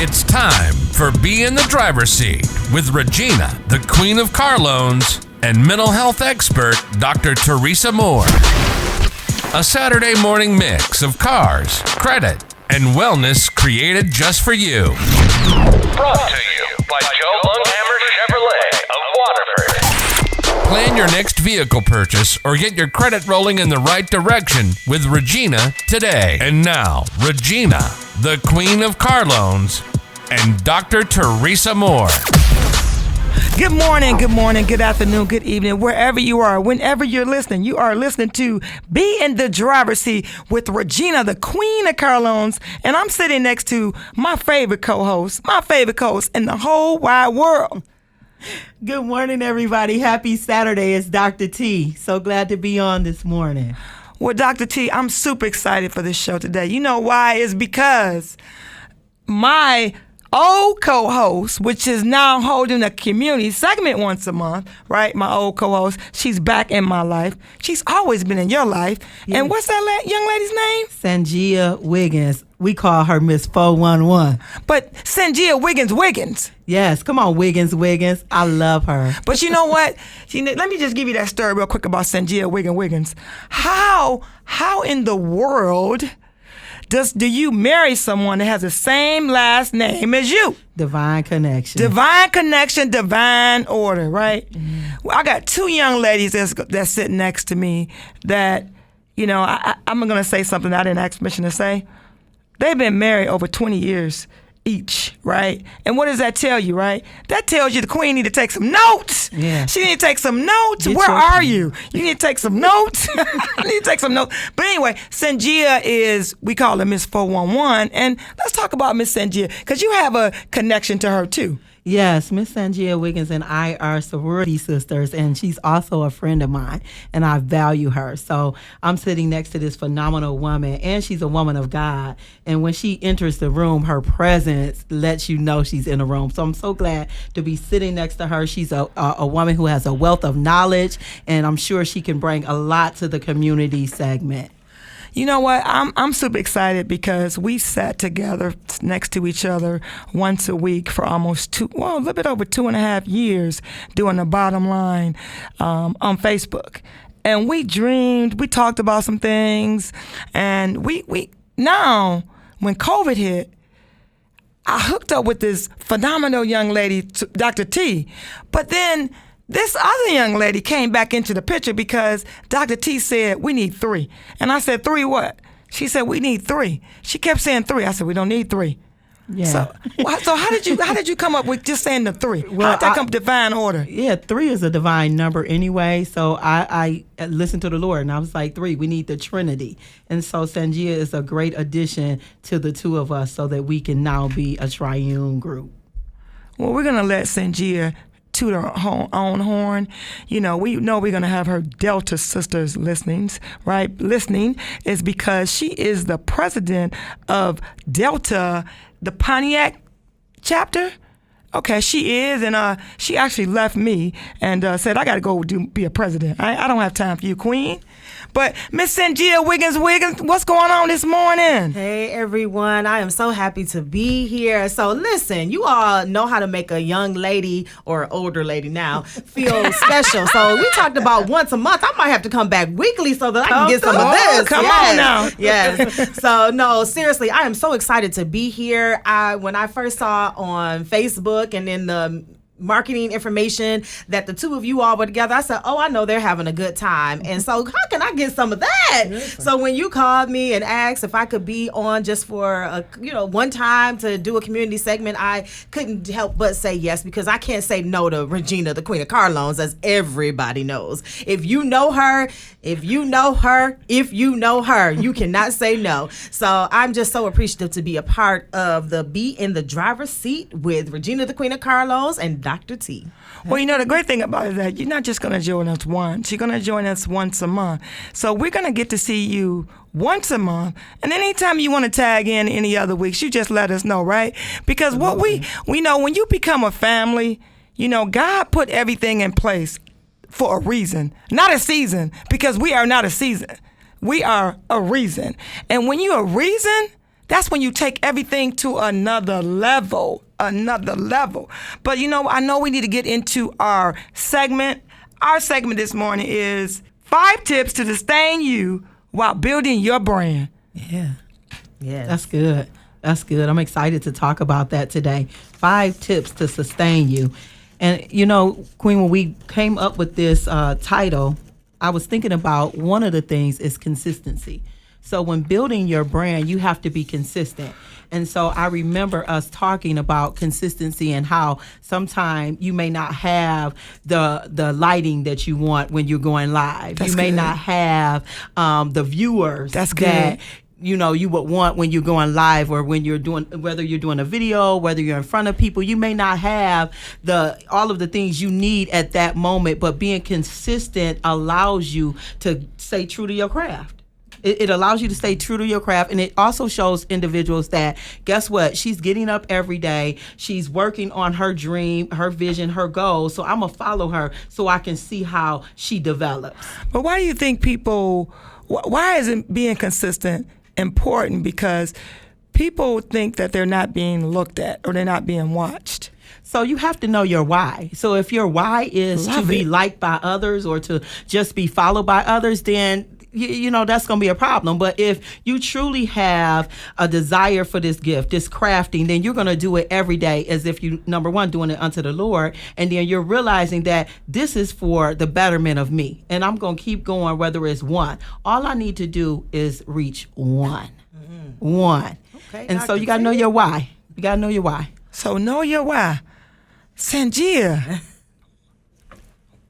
It's time for Be in the Driver's Seat with Regina, the Queen of Car Loans, and mental health expert, Dr. Teresa Moore. A Saturday morning mix of cars, credit, and wellness created just for you. Brought to you by Joe Lunghammer Chevrolet of Waterford. Plan your next vehicle purchase or get your credit rolling in the right direction with Regina today. And now, Regina, the Queen of Car Loans, and Dr. Teresa Moore. Good morning, good afternoon, good evening, wherever you are, whenever you're listening. You are listening to Be in the Driver's Seat with Regina, the Queen of Car Loans, and I'm sitting next to my favorite co-host in the whole wide world. Good morning, everybody. Happy Saturday. It's Dr. T. So glad to be on this morning. Well, Dr. T, I'm super excited for this show today. You know why? It's because my old co-host, which is now holding a community segment once a month, right? My old co-host, she's back in my life. She's always been in your life. Yes. And what's that young lady's name? Sangeya Wiggins. We call her Miss 411. But Sangeya Wiggins. Yes, come on, Wiggins. I love her. But you know what? Let me just give you that story real quick about Sangeya Wiggins. How in the world do you marry someone that has the same last name as you? Divine connection. Divine connection, divine order, right? Mm-hmm. Well, I got two young ladies that's sitting next to me that, I'm going to say something I didn't ask permission to say. They've been married over 20 years each, right? And what does that tell you, right? That tells you the queen need to take some notes. Yeah. She need to take some notes. Where are you? You need to take some notes. You need to take some notes. But anyway, Sangeya we call her Miss 411. And let's talk about Miss Sangeya, because you have a connection to her too. Yes, Miss Sangeya Wiggins and I are sorority sisters, and she's also a friend of mine, and I value her. So I'm sitting next to this phenomenal woman, and she's a woman of God. And when she enters the room, her presence lets you know she's in the room. So I'm so glad to be sitting next to her. She's a woman who has a wealth of knowledge, and I'm sure she can bring a lot to the community segment. You know what? I'm super excited because we sat together next to each other once a week for almost a little bit over 2.5 years doing the bottom line on Facebook. And we dreamed, we talked about some things, and we now, when COVID hit, I hooked up with this phenomenal young lady, Dr. T, but then this other young lady came back into the picture because Dr. T said, we need 3. And I said, 3 what? She said, we need 3. She kept saying 3. I said, we don't need 3. Yeah. So how did you come up with just saying the 3? Well, how did that come divine order? Yeah, 3 is a divine number anyway. So I listened to the Lord, and I was like, 3, we need the Trinity. And so Sangeya is a great addition to the two of us so that we can now be a triune group. Well, we're going to let Sangeya toot her own horn. We know we're going to have her Delta sisters listening, right? Listening is because she is the president of Delta, the Pontiac chapter. Okay, she is, and she actually left me and said, I got to go be a president. I don't have time for you, queen. But Miss Sangeya Wiggins, what's going on this morning? Hey, everyone. I am so happy to be here. So listen, you all know how to make a young lady or older lady now feel special. So we talked about once a month. I might have to come back weekly so that I can get some of this. Come on now. Yes. So no, seriously, I am so excited to be here. When I first saw on Facebook and in the marketing information that the two of you all were together, I said, I know they're having a good time. And so how can I get some of that? Yes. So when you called me and asked if I could be on just for one time to do a community segment, I couldn't help but say yes, because I can't say no to Regina, the Queen of Car Loans, as everybody knows. If you know her, you cannot say no. So I'm just so appreciative to be a part of the Be in the Driver's Seat with Regina, the Queen of Car Loans, and Dr. T. Well, the great thing about it is that you're not just going to join us once. You're going to join us once a month. So we're going to get to see you once a month. And anytime you want to tag in any other weeks, you just let us know, right? Because what we know, when you become a family, God put everything in place for a reason, not a season, because we are not a season. We are a reason. And when you're a reason, That's when you take everything to another level. But I know we need to get into our segment. Our segment this morning is 5 tips to sustain you while building your brand. Yeah. Yes. That's good. That's good. I'm excited to talk about that today. 5 tips to sustain you. And, Queen, when we came up with this title, I was thinking about one of the things is consistency. So when building your brand, you have to be consistent. And so I remember us talking about consistency and how sometimes you may not have the lighting that you want when you're going live. That's you may good. not have the viewers That's good. that you would want when you're going live, or when you're doing, whether you're doing a video, whether you're in front of people. You may not have all of the things you need at that moment, but being consistent allows you to stay true to your craft. It allows you to stay true to your craft, and it also shows individuals that, guess what? She's getting up every day. She's working on her dream, her vision, her goals. So I'm going to follow her so I can see how she develops. But why do you think why isn't being consistent important? Because people think that they're not being looked at or they're not being watched. So you have to know your why. So if your why is to be it. liked by others or to just be followed by others, then that's going to be a problem. But if you truly have a desire for this gift, this crafting, then you're going to do it every day as if you, number one, doing it unto the Lord. And then you're realizing that this is for the betterment of me. And I'm going to keep going, whether it's one. All I need to do is reach one. One. Okay, and so Dr. you got to know your why. You got to know your why. So know your why. Sangeya,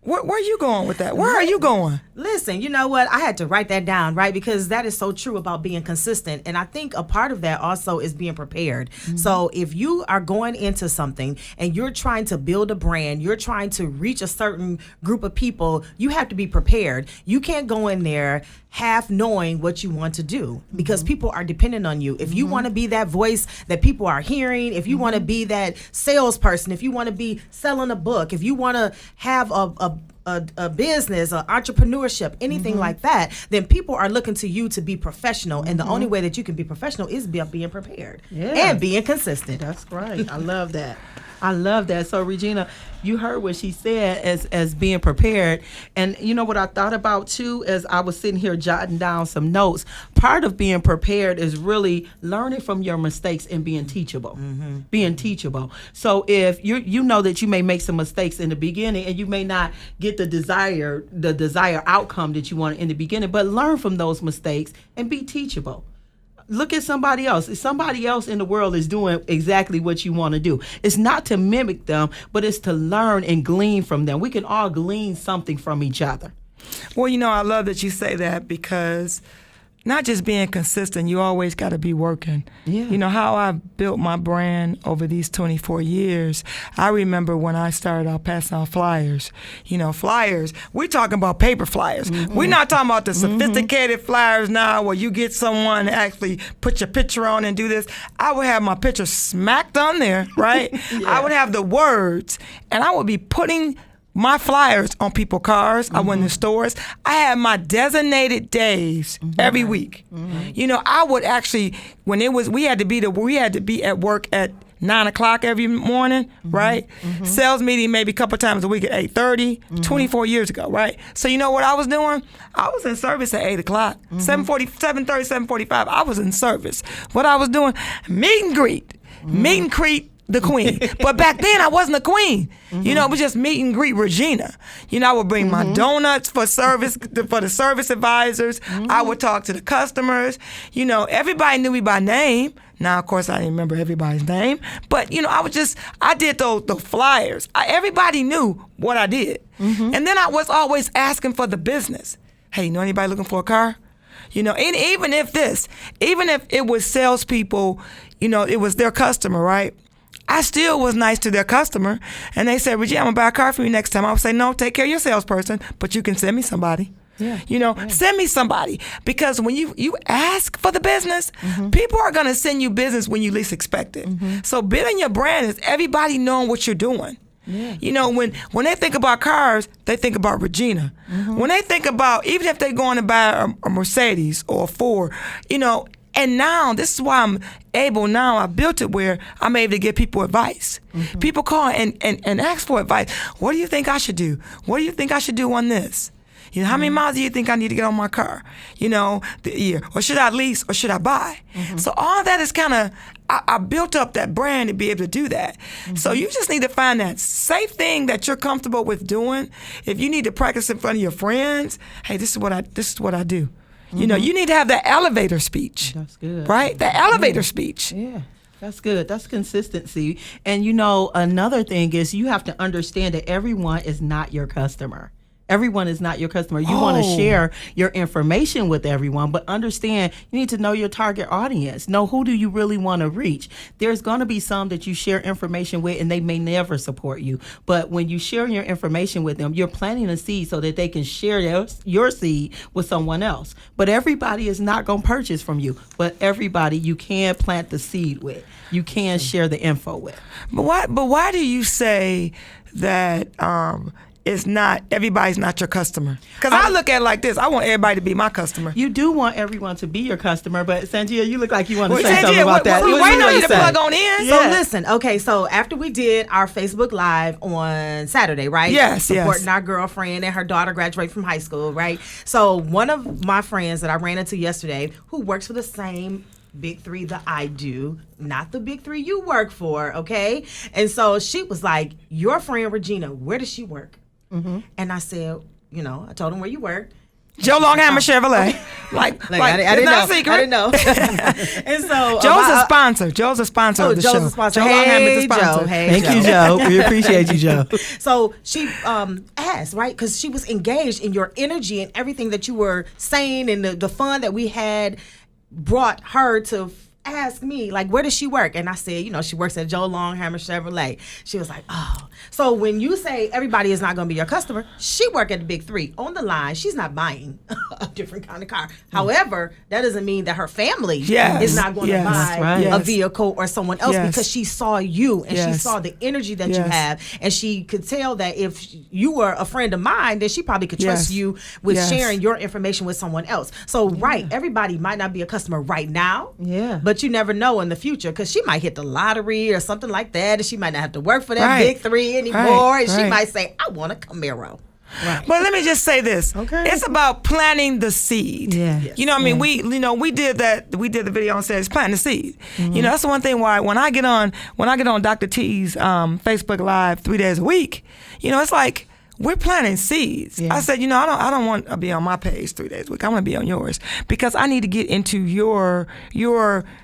where are you going with that? Where are you going? Listen, you know what? I had to write that down, right? Because that is so true about being consistent. And I think a part of that also is being prepared. Mm-hmm. So if you are going into something and you're trying to build a brand, you're trying to reach a certain group of people, you have to be prepared. You can't go in there half knowing what you want to do, because people are dependent on you. If you want to be that voice that people are hearing, if you want to be that salesperson, if you want to be selling a book, if you want to have a business, or entrepreneurship, anything like that, then people are looking to you to be professional. And the only way that you can be professional is by being prepared and being consistent. That's right. I love that. I love that. So Regina, you heard what she said as being prepared. And you know what I thought about too, as I was sitting here jotting down some notes, part of being prepared is really learning from your mistakes and being teachable. Being teachable. So if you know that you may make some mistakes in the beginning and you may not get the desired outcome that you want in the beginning, but learn from those mistakes and be teachable. Look at somebody else. Somebody else in the world is doing exactly what you want to do. It's not to mimic them, but it's to learn and glean from them. We can all glean something from each other. Well, I love that you say that, because not just being consistent, you always got to be working. Yeah. How I built my brand over these 24 years. I remember when I started out passing out flyers. Flyers, we're talking about paper flyers. We're not talking about the sophisticated flyers now where you get someone to actually put your picture on and do this. I would have my picture smacked on there, right? I would have the words, and I would be putting my flyers on people's cars. I went in stores. I had my designated days every week. I would actually, when we had to be at work at 9:00 every morning, right? Sales meeting maybe a couple times a week at 8:30, 24 years ago, right? So you know what I was doing? I was in service at 8:00, 7:30, 7:45. I was in service. What I was doing, meet and greet the queen. But back then I wasn't a queen. It was just meet and greet Regina. I would bring my donuts for service, for the service advisors. I would talk to the customers. Everybody knew me by name. Now, of course, I didn't remember everybody's name. But, I did the flyers. Everybody knew what I did. And then I was always asking for the business. Hey, know anybody looking for a car? And even if it was salespeople, it was their customer, right? I still was nice to their customer. And they said, Regina, I'm going to buy a car for you next time. I would say, no, take care of your salesperson, but you can send me somebody. Send me somebody. Because when you ask for the business, people are going to send you business when you least expect it. So building your brand is everybody knowing what you're doing. When they think about cars, they think about Regina. When they think about, even if they're going to buy a Mercedes or a Ford, And now this is why I'm able now. I built it where I'm able to give people advice. People call and ask for advice. What do you think I should do? What do you think I should do on this? You know, how many miles do you think I need to get on my car? You know, the year. Or should I lease or should I buy? So all that is kind of, I built up that brand to be able to do that. So you just need to find that safe thing that you're comfortable with doing. If you need to practice in front of your friends, hey, this is what I do. You know, you need to have that elevator speech. That's good. Right? The elevator speech. Yeah. That's good. That's consistency. And, you know, another thing is you have to understand that everyone is not your customer. Everyone is not your customer. You want to share your information with everyone, but understand you need to know your target audience. Know who do you really want to reach. There's going to be some that you share information with and they may never support you. But when you share your information with them, you're planting a seed so that they can share your seed with someone else. But everybody is not going to purchase from you. But everybody you can plant the seed with. You can share the info with. But why do you say that it's not, everybody's not your customer? Because I look at it like this. I want everybody to be my customer. You do want everyone to be your customer, but Sangeya, you look like you want to say Sangeya, something about that. We What waiting you on you wanna to say? plug on in. So listen, okay, so after we did our Facebook Live on Saturday, right? Yes, Supporting our girlfriend and her daughter graduate from high school, right? So one of my friends that I ran into yesterday, who works for the same Big Three that I do, not the Big Three you work for, okay? And so she was like, your friend Regina, where does she work? And I said, you know, I told him where you work. Joe Longhammer Chevrolet. Like I it's didn't not know. a secret. I didn't know. And so Joe's a sponsor. Joe's a sponsor of the Joe's show. a sponsor. Joe Hey, Longhammer is a sponsor. Joe. Hey, Thank you, Joe. We appreciate you, Joe. So she asked, right, because she was engaged in your energy and everything that you were saying, and the fun that we had brought her to ask me, like, where does she work? And I said, you know, she works at Joe Longhammer Chevrolet. She was like, oh. So when you say everybody is not going to be your customer, she work at the Big Three. On the line, she's not buying a different kind of car. However, that doesn't mean that her family is not going to buy a vehicle or someone else, because she saw you and she saw the energy that you have, and she could tell that if you were a friend of mine, then she probably could trust you with sharing your information with someone else. So, right, everybody might not be a customer right now, but you never know in the future, because she might hit the lottery or something like that, and she might not have to work for that Big Three anymore, and she might say, I want a Camaro. Right. But let me just say this. Okay. It's about planting the seed. Yeah. You know what I mean? We did that. We did the video and said it's planting the seed. You know, that's the one thing why when I get on Dr. T's Facebook Live 3 days a week, you know, it's like we're planting seeds. I said, you know, I don't want to be on my page 3 days a week. I want to be on yours, because I need to get into your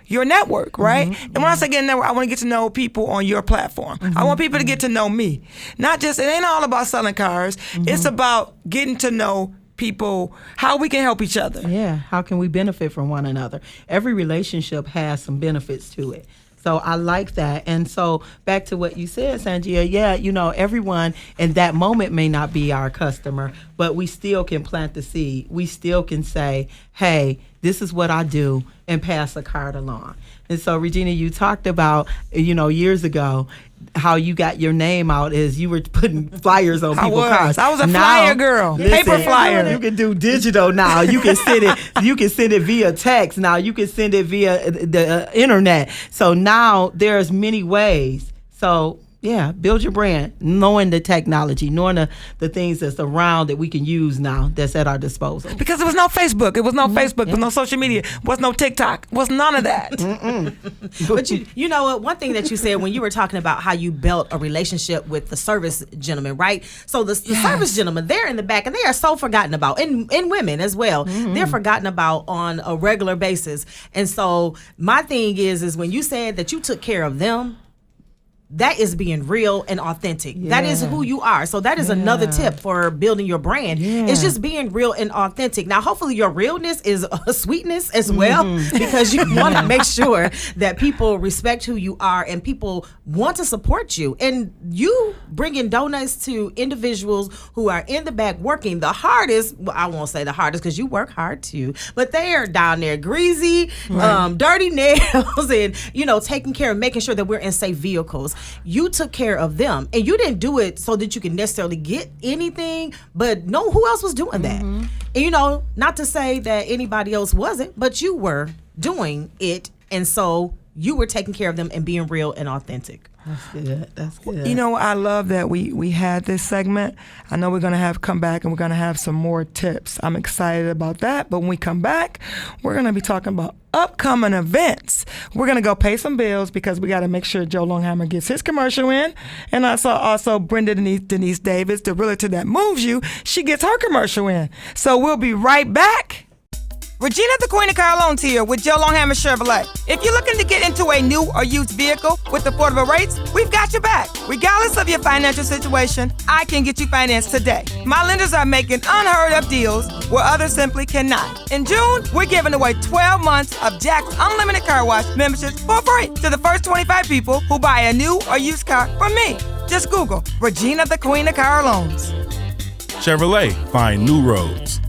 network, right? And when I say get in network, I want to get to know people on your platform. I want people to get to know me. Not just, it ain't all about selling cars. It's about getting to know people, how we can help each other. Yeah, how can we benefit from one another? Every relationship has some benefits to it. So I like that. And so back to what you said, Sangeya, you know, everyone in that moment may not be our customer, but we still can plant the seed. We still can say, hey, this is what I do, and pass a card along. And so, Regina, you talked about, you know, years ago, how you got your name out is you were putting flyers on people's cars. I was a flyer girl, paper flyer. You can do digital now. You can send it. You can send it via text now. You can send it via the internet. So now there's many ways. So yeah, build your brand, knowing the technology, knowing the things that's around that we can use now that's at our disposal. Because there was no Facebook. It was no Facebook. There was no social media. Was no TikTok. Was none of that. But you know what? One thing that you said when you were talking about how you built a relationship with the service gentleman, right? So the service gentleman, they're in the back, and they are so forgotten about, and women as well. They're forgotten about on a regular basis. And so my thing is when you said that you took care of them, that is being real and authentic. That is who you are. So that is another tip for building your brand. It's just being real and authentic. Now, hopefully your realness is a sweetness as well, because you want to make sure that people respect who you are and people want to support you. And you bringing donuts to individuals who are in the back working the hardest, well, I won't say the hardest because you work hard too, but they are down there greasy, dirty nails, and, you know, taking care of making sure that we're in safe vehicles. You took care of them, and you didn't do it so that you could necessarily get anything, but no, who else was doing that? And not to say that anybody else wasn't, but you were doing it, and so you were taking care of them and being real and authentic. That's good. I love that we had this segment. I know we're going to come back and we're going to have some more tips. I'm excited about that. But when we come back, we're going to be talking about upcoming events. We're going to go pay some bills because we got to make sure Joe Longhammer gets his commercial in. And also Brenda Denise Davis, the realtor that moves you, she gets her commercial in. So we'll be right back. Regina, the Queen of Car Loans here with Joe Longhammer Chevrolet. If you're looking to get into a new or used vehicle with affordable rates, we've got your back. Regardless of your financial situation, I can get you financed today. My lenders are making unheard of deals where others simply cannot. In June, we're giving away 12 months of Jack's Unlimited Car Wash memberships for free to the first 25 people who buy a new or used car from me. Just Google Regina, the Queen of Car Loans. Chevrolet, find new roads.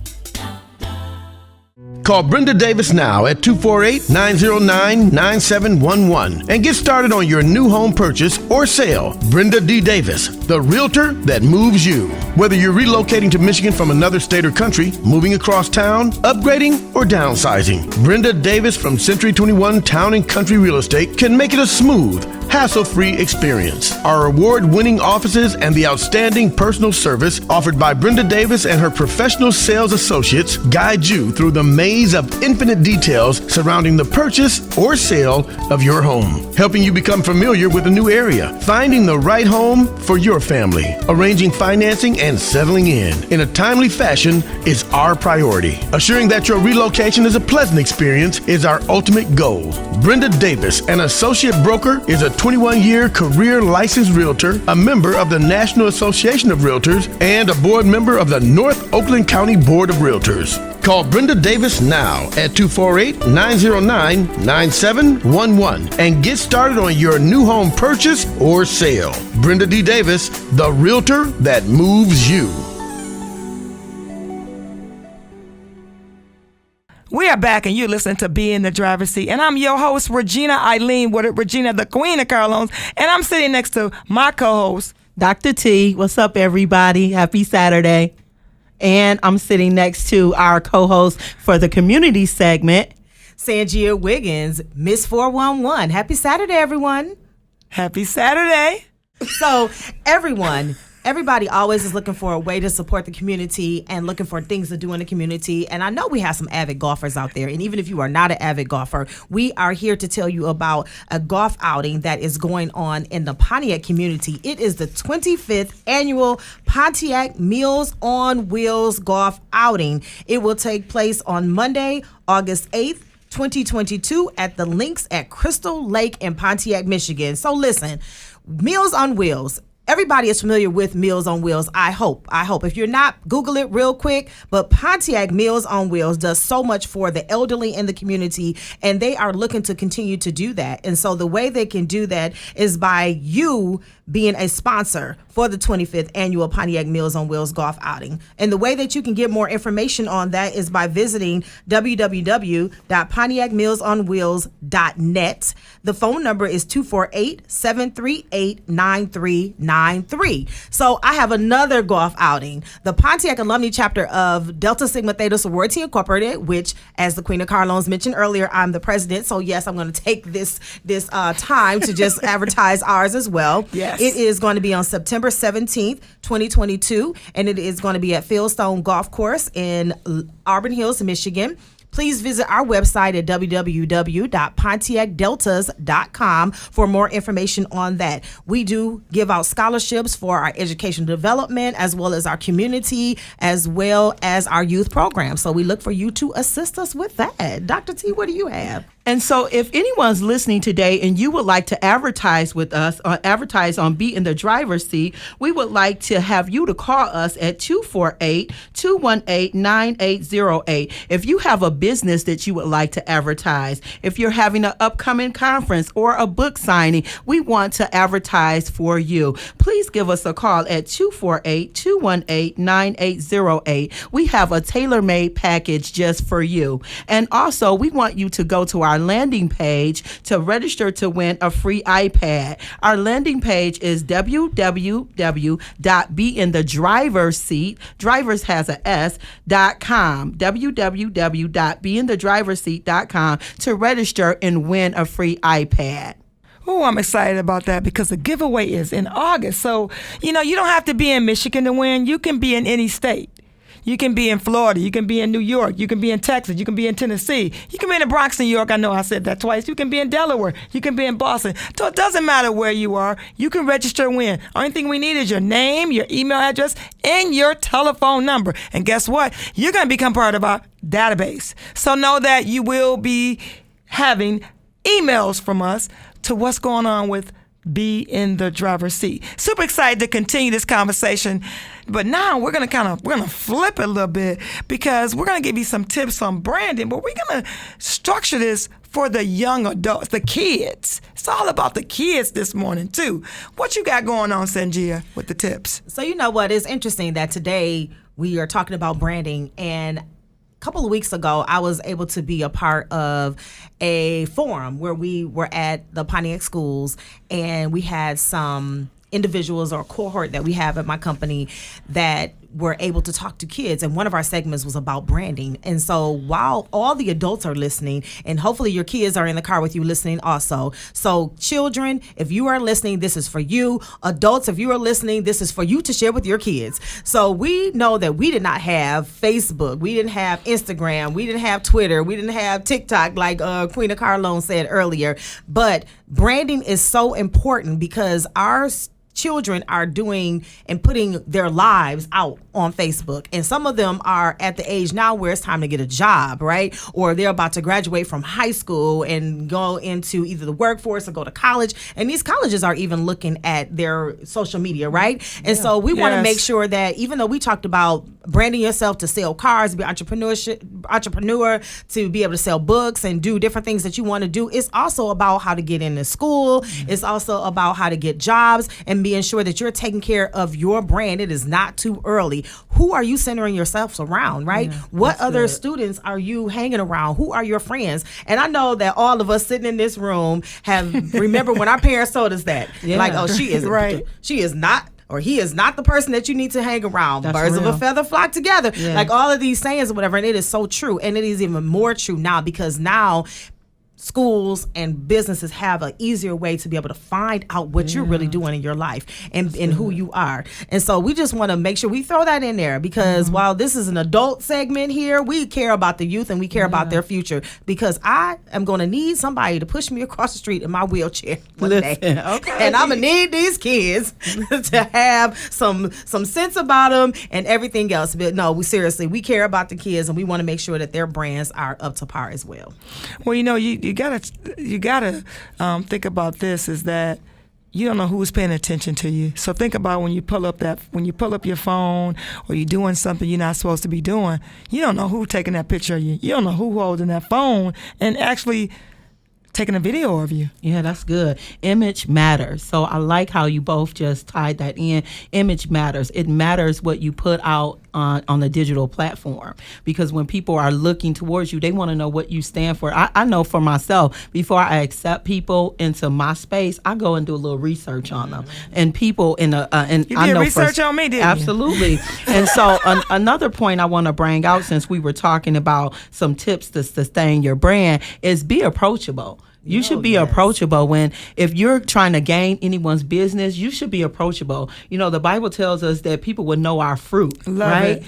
Call Brenda Davis now at 248-909-9711 and get started on your new home purchase or sale. Brenda D. Davis, the realtor that moves you. Whether you're relocating to Michigan from another state or country, moving across town, upgrading, or downsizing, Brenda Davis from Century 21 Town and Country Real Estate can make it a smooth, hassle-free experience. Our award-winning offices and the outstanding personal service offered by Brenda Davis and her professional sales associates guide you through the maze of infinite details surrounding the purchase or sale of your home, helping you become familiar with a new area, finding the right home for your family, arranging financing, and settling in a timely fashion is our priority. Assuring that your relocation is a pleasant experience is our ultimate goal. Brenda Davis, an associate broker, is a 21-year career licensed realtor, a member of the National Association of Realtors, and a board member of the North Oakland County Board of Realtors. Call Brenda Davis now at 248-909-9711 and get started on your new home purchase or sale. Brenda D. Davis, the realtor that moves you. We are back, and you're listening to Be in the Driver's Seat. And I'm your host, Regina Eileen Woodard, Regina, the Queen of Car Loans. And I'm sitting next to my co-host, Dr. T. What's up, everybody? Happy Saturday. And I'm sitting next to our co-host for the community segment, Sangeya Wiggins, Miss 411. Happy Saturday, everyone. Happy Saturday. So, everybody always is looking for a way to support the community and looking for things to do in the community. And I know we have some avid golfers out there. And even if you are not an avid golfer, we are here to tell you about a golf outing that is going on in the Pontiac community. It is the 25th annual Pontiac Meals on Wheels golf outing. It will take place on Monday, August 8th. 2022 at the Links at Crystal Lake in Pontiac, Michigan. So listen, Meals on Wheels. Everybody is familiar with Meals on Wheels, I hope. If you're not, Google it real quick. But Pontiac Meals on Wheels does so much for the elderly in the community, and they are looking to continue to do that. And so the way they can do that is by you being a sponsor for the 25th annual Pontiac Meals on Wheels golf outing. And the way that you can get more information on that is by visiting www.pontiacmealsonwheels.net. The phone number is 248-738-9393. So I have another golf outing. The Pontiac Alumni Chapter of Delta Sigma Theta Sorority Incorporated, which, as the Queen of Car Loans mentioned earlier, I'm the president. So yes, I'm going to take this time to just advertise ours as well. Yes. It is going to be on September 17th, 2022, and it is going to be at Fieldstone Golf Course in Auburn Hills, Michigan. Please visit our website at www.pontiacdeltas.com for more information on that. We do give out scholarships for our educational development, as well as our community, as well as our youth program. So we look for you to assist us with that. Dr. T, what do you have? And so if anyone's listening today and you would like to advertise with us or advertise on Be in the Driver's Seat, we would like to have you to call us at 248-218-9808. If you have a business that you would like to advertise, if you're having an upcoming conference or a book signing, we want to advertise for you. Please give us a call at 248-218-9808. We have a tailor-made package just for you. And also, we want you to go to our landing page to register to win a free iPad. Our landing page is www.beinthedriverseat, drivers has a S.com, www.beinthedriverseat.com to register and win a free iPad. Oh, I'm excited about that because the giveaway is in August. So, you don't have to be in Michigan to win. You can be in any state. You can be in Florida. You can be in New York. You can be in Texas. You can be in Tennessee. You can be in the Bronx, New York. I know I said that twice. You can be in Delaware. You can be in Boston. So it doesn't matter where you are. You can register and win. Only thing we need is your name, your email address, and your telephone number. And guess what? You're going to become part of our database. So know that you will be having emails from us to what's going on with Be in the Driver's Seat. Super excited to continue this conversation, but now we're gonna flip it a little bit because we're gonna give you some tips on branding, but we're gonna structure this for the young adults, the kids. It's all about the kids this morning too. What you got going on, Sangeya, with the tips? So you know what? It's interesting that today we are talking about branding, and couple of weeks ago, I was able to be a part of a forum where we were at the Pontiac schools, and we had some individuals or cohort that we have at my company that were able to talk to kids, and one of our segments was about branding. And so while all the adults are listening, and hopefully your kids are in the car with you listening also. So children, if you are listening, this is for you. Adults, if you are listening, this is for you to share with your kids. So we know that we did not have Facebook, we didn't have Instagram, we didn't have Twitter, we didn't have TikTok like Queen of Carlone said earlier. But branding is so important because our children are doing and putting their lives out on Facebook. And some of them are at the age now where it's time to get a job, right? Or they're about to graduate from high school and go into either the workforce or go to college. And these colleges are even looking at their social media, right? And so we want to make sure that even though we talked about branding yourself to sell cars, be entrepreneur, to be able to sell books and do different things that you want to do, it's also about how to get into school. It's also about how to get jobs and being sure that you're taking care of your brand. It is not too early. Who are you centering yourself around, right? What other students are you hanging around? Who are your friends? And I know that all of us sitting in this room have remember when our parents told us that. Like, oh, she is right. She is not, or he is not the person that you need to hang around. That's Birds real. Of a feather flock together. Yeah. Like all of these sayings or whatever. And it is so true. And it is even more true now because now schools and businesses have an easier way to be able to find out what you're really doing in your life and who you are. And so we just want to make sure we throw that in there because while this is an adult segment here, we care about the youth and we care about their future because I am going to need somebody to push me across the street in my wheelchair one day. Okay. And I'm going to need these kids to have some sense about them and everything else. But no, we care about the kids and we want to make sure that their brands are up to par as well. Well, you gotta think about this is that you don't know who's paying attention to you. So think about when you pull up your phone or you're doing something you're not supposed to be doing. You don't know who's taking that picture of you. You don't know who's holding that phone and actually taking a video of you. Yeah, that's good. Image matters. So I like how you both just tied that in. Image matters. It matters what you put out on the digital platform because when people are looking towards you, they want to know what you stand for. I know for myself, before I accept people into my space, I go and do a little research on them. And people and you I did know research on me, didn't absolutely. And so another point I want to bring out, since we were talking about some tips to sustain your brand, is be approachable. You should be approachable if you're trying to gain anyone's business, you should be approachable. You know, the Bible tells us that people will know our fruit, right?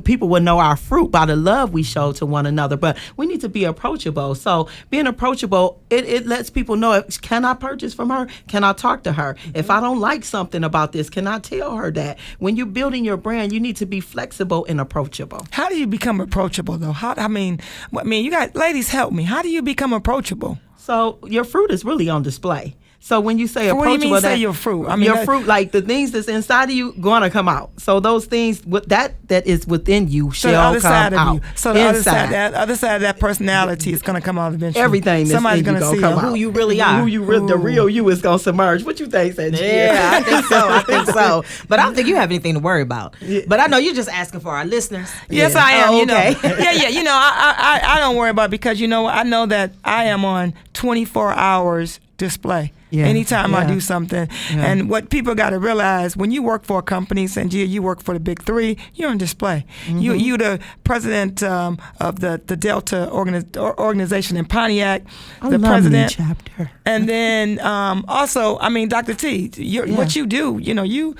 People will know our fruit by the love we show to one another, but we need to be approachable. So being approachable, it lets people know, can I purchase from her? Can I talk to her? If I don't like something about this, can I tell her that? When you're building your brand, you need to be flexible and approachable. How do you become approachable though? You guys, ladies, help me. How do you become approachable? So your fruit is really on display. So when you say So what do you approachable, mean say your fruit? I mean, your that- fruit, like the things that's inside of you, gonna come out. So those things that is within you So the shall other come side of out. you. So the Inside. other side of that personality is going to come out eventually. Everything that's Somebody's in you gonna gonna see come it. out. Who you really are. The real you is gonna submerge. What you think, Sangeya? Yeah, I think so. I think so. But I don't think you have anything to worry about. But I know you're just asking for our listeners. Yes, I am. Oh, You know, okay. yeah. You know, I don't worry about it because you know what? I know that I am on 24 hours display. Yeah, Anytime I yeah. do something. And what people got to realize, when you work for a company, Sangeya, you work for the big three, you're on display. You the president of the Delta organization in Pontiac, the president. chapter. And then also, I mean, Dr. T, what you do, you know, you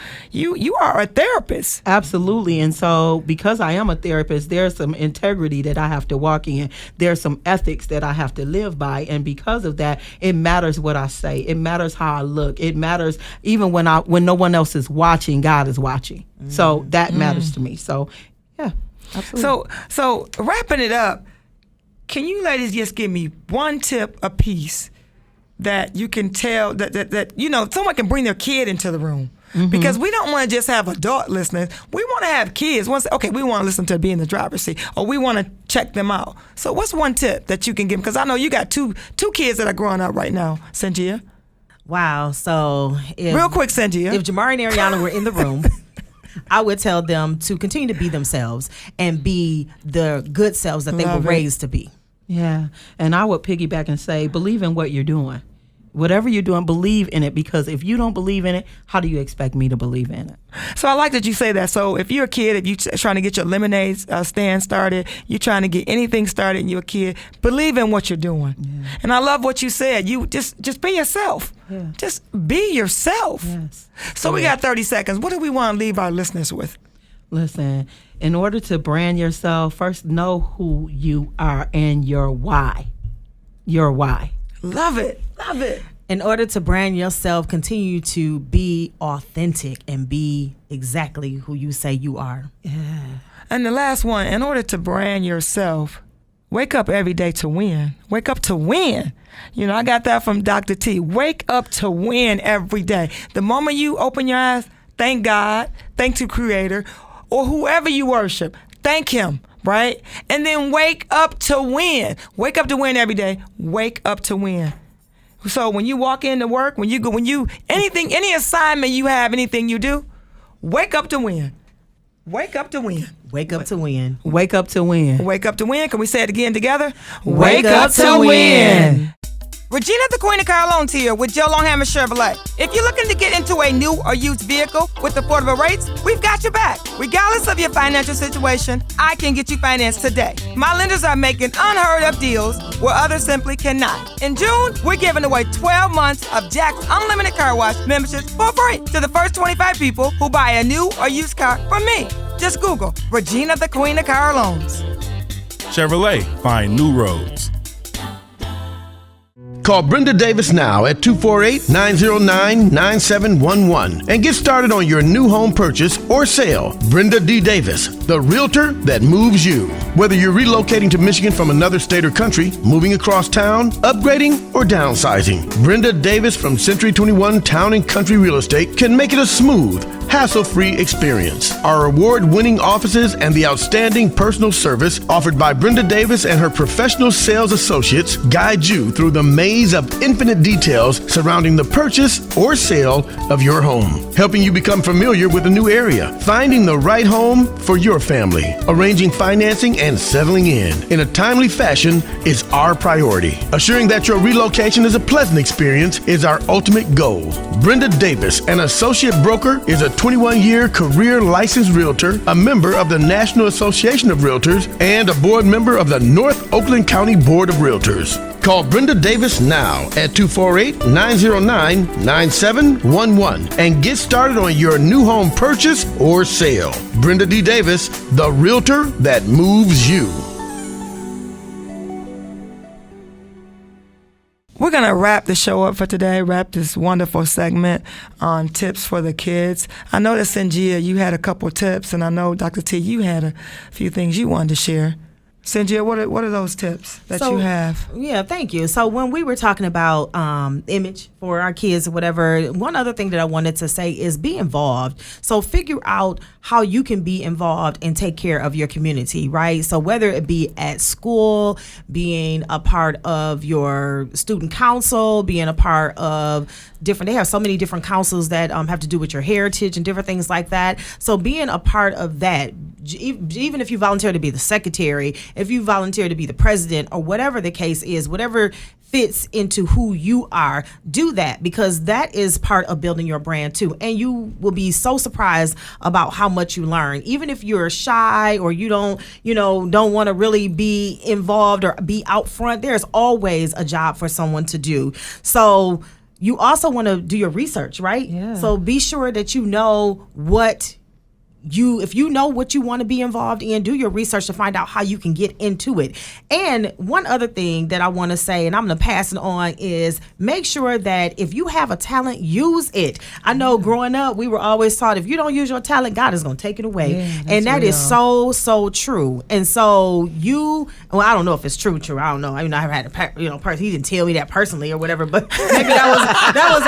are a therapist. Absolutely. And so because I am a therapist, there's some integrity that I have to walk in. There's some ethics that I have to live by. And because of that, it matters what I say. It matters how I look. It matters even when no one else is watching, God is watching. So that matters to me. So yeah, absolutely. So wrapping it up, can you ladies just give me one tip apiece that you can tell that you know someone can bring their kid into the room? Because we don't want to just have adult listeners. We want to have kids. We want to listen to Be in the Driver's Seat, or we want to check them out. So what's one tip that you can give? Because I know you got two kids that are growing up right now, Sangeya. Wow. So Real quick, Sangeya. if Jamari and Ariana were in the room, I would tell them to continue to be themselves and be the good selves that they Love were it. raised to be. Yeah. And I would piggyback and say, believe in what you're doing. Whatever you're doing, believe in it, because if you don't believe in it, how do you expect me to believe in it? So I like that you say that. So if you're a kid, if you're trying to get your lemonade stand started, you're trying to get anything started and you're a kid, believe in what you're doing. Yeah. And I love what you said. You just be yourself. Yeah. Just be yourself. Yes. So we got 30 seconds. What do we want to leave our listeners with? Listen, in order to brand yourself, first know who you are and your why. Your why. Love it. Love it. In order to brand yourself, continue to be authentic and be exactly who you say you are. Yeah. And the last one, in order to brand yourself, wake up every day to win. Wake up to win. You know, I got that from Dr. T. Wake up to win every day. The moment you open your eyes, thank God, thank the Creator, or whoever you worship, thank Him. Right? And then wake up to win. Wake up to win every day. Wake up to win. So when you walk into work, any assignment you have, anything you do, wake up to win. Wake up to win. Wake up to win. Wake up to win. Wake up to win. Can we say it again together? Wake up to win. Regina, the Queen of Car Loans here with Joe Longhammer Chevrolet. If you're looking to get into a new or used vehicle with affordable rates, we've got your back. Regardless of your financial situation, I can get you financed today. My lenders are making unheard of deals where others simply cannot. In June, we're giving away 12 months of Jack's Unlimited Car Wash memberships for free to the first 25 people who buy a new or used car from me. Just Google Regina, the Queen of Car Loans. Chevrolet, find new roads. Call Brenda Davis now at 248-909-9711 and get started on your new home purchase or sale. Brenda D. Davis, the realtor that moves you. Whether you're relocating to Michigan from another state or country, moving across town, upgrading, or downsizing, Brenda Davis from Century 21 Town and Country Real Estate can make it a smooth, hassle-free experience. Our award-winning offices and the outstanding personal service offered by Brenda Davis and her professional sales associates guide you through the maze of infinite details surrounding the purchase or sale of your home, helping you become familiar with a new area, finding the right home for your family, arranging financing, and settling in a timely fashion is our priority. Assuring that your relocation is a pleasant experience is our ultimate goal. Brenda Davis, an associate broker, is a 21-year career licensed realtor, a member of the National Association of Realtors, and a board member of the North Oakland County Board of Realtors. Call Brenda Davis now at 248-909-9711 and get started on your new home purchase or sale. Brenda D. Davis, the realtor that moves you. We're going to wrap the show up for today, wrap this wonderful segment on tips for the kids. I know that Sangeya, you had a couple tips, and I know, Dr. T, you had a few things you wanted to share. Sangeya, what are those tips that you have? Yeah, thank you. So when we were talking about image for our kids or whatever, one other thing that I wanted to say is be involved. So figure out how you can be involved and take care of your community, right? So whether it be at school, being a part of your student council, being a part of they have so many different councils that have to do with your heritage and different things like that. So being a part of that, even if you volunteer to be the secretary, if you volunteer to be the president, or whatever the case is, whatever fits into who you are, do that, because that is part of building your brand too. And you will be so surprised about how much you learn. Even if you're shy or you don't want to really be involved or be out front, there's always a job for someone to do. So you also want to do your research, right? Yeah. So be sure that you know if you know what you want to be involved in, do your research to find out how you can get into it. And one other thing that I want to say, and I'm going to pass it on, is make sure that if you have a talent, use it. I know growing up, we were always taught if you don't use your talent, God is going to take it away. Yeah, and that is so true. And so I don't know if it's true. I don't know. I mean, I've had a person, he didn't tell me that personally or whatever, but maybe that was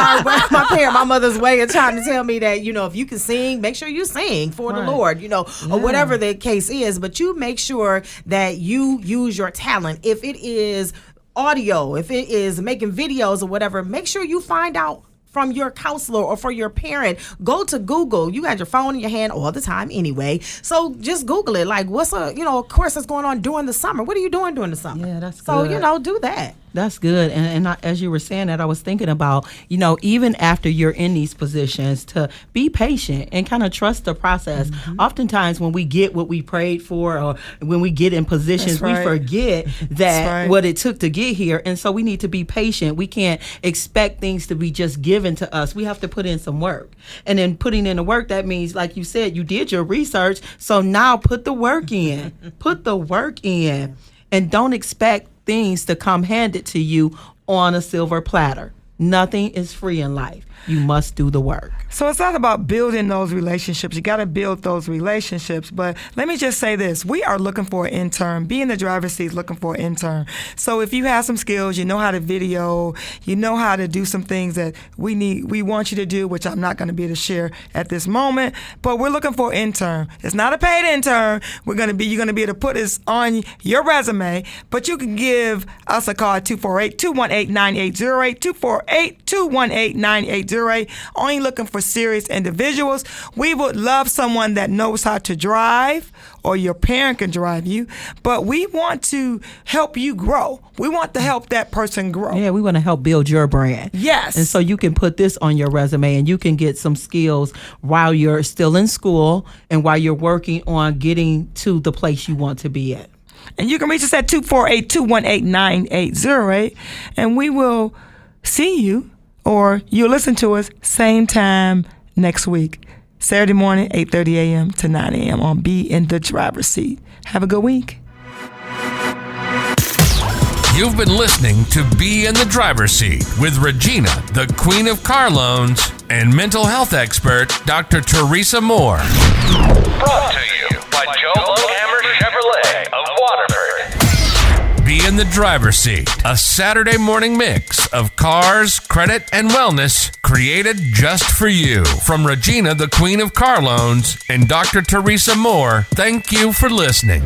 my mother's way of trying to tell me that, if you can sing, make sure you sing for the Lord, or whatever the case is, but you make sure that you use your talent. If it is audio, if it is making videos or whatever, make sure you find out from your counselor or for your parent. Go to Google. You got your phone in your hand all the time anyway, so just Google it. Like, what's a course that's going on during the summer? What are you doing during the summer? Yeah, that's so good. Do that. That's good. And as you were saying that, I was thinking about, even after you're in these positions, to be patient and kind of trust the process. Mm-hmm. Oftentimes when we get what we prayed for, or when we get in positions, we forget that what it took to get here. And so we need to be patient. We can't expect things to be just given to us. We have to put in some work. And then putting in the work, that means, like you said, you did your research. So now put the work in. Put the work in. And don't expect things to come handed to you on a silver platter. Nothing is free in life. You must do the work. So it's not about building those relationships. You got to build those relationships. But let me just say this. We are looking for an intern. Be in the driver's seat looking for an intern. So if you have some skills, you know how to video, you know how to do some things that we want you to do, which I'm not going to be able to share at this moment. But we're looking for an intern. It's not a paid intern. You're going to be able to put this on your resume, but you can give us a call at 248-218-9808, 248-218-9808. Only looking for serious individuals. We would love someone that knows how to drive, or your parent can drive you, but we want to help you grow. We want to help that person grow. Yeah, we want to help build your brand. Yes. And so you can put this on your resume, and you can get some skills while you're still in school and while you're working on getting to the place you want to be at. And you can reach us at 248-218-9808, and we will see you, or you'll listen to us same time next week, Saturday morning, 8:30 a.m. to 9 a.m. on Be in the Driver's Seat. Have a good week. You've been listening to Be in the Driver's Seat with Regina, the Queen of Car Loans, and mental health expert, Dr. Teresa Moore. Brought to you by Joe Longhammer Chevrolet of Waterford. Be in the Driver's Seat, a Saturday morning mix of cars, credit, and wellness created just for you. From Regina, the Queen of Car Loans, and Dr. Teresa Moore, thank you for listening.